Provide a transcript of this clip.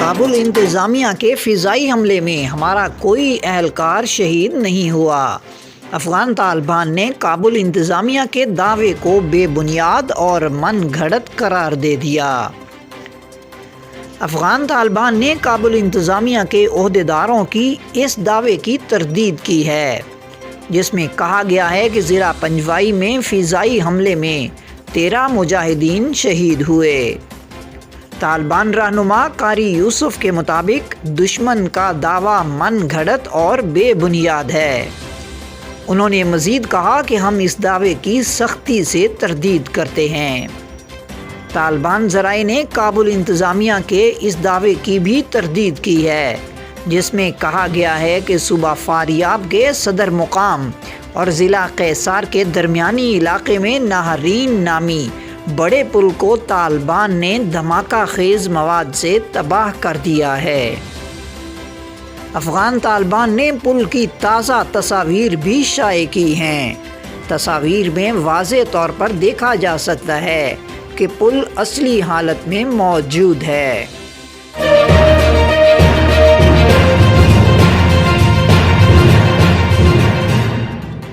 کابل انتظامیہ کے فضائی حملے میں ہمارا کوئی اہلکار شہید نہیں ہوا۔ افغان طالبان نے کابل انتظامیہ کے دعوے کو بے بنیاد اور من گھڑت قرار دے دیا۔ افغان طالبان نے کابل انتظامیہ کے عہدیداروں کی اس دعوے کی تردید کی ہے، جس میں کہا گیا ہے کہ ضلع پنجوائی میں فضائی حملے میں 13 مجاہدین شہید ہوئے۔ طالبان رہنما قاری یوسف کے مطابق دشمن کا دعویٰ من گھڑت اور بے بنیاد ہے۔ انہوں نے مزید کہا کہ ہم اس دعوے کی سختی سے تردید کرتے ہیں۔ طالبان ذرائع نے کابل انتظامیہ کے اس دعوے کی بھی تردید کی ہے، جس میں کہا گیا ہے کہ صوبہ فاریاب کے صدر مقام اور ضلع قیصار کے درمیانی علاقے میں ناہرین نامی بڑے پل کو طالبان نے دھماکہ خیز مواد سے تباہ کر دیا ہے۔ افغان طالبان نے پل کی تازہ تصاویر بھی شائع کی ہیں۔ تصاویر میں واضح طور پر دیکھا جا سکتا ہے کہ پل اصلی حالت میں موجود ہے۔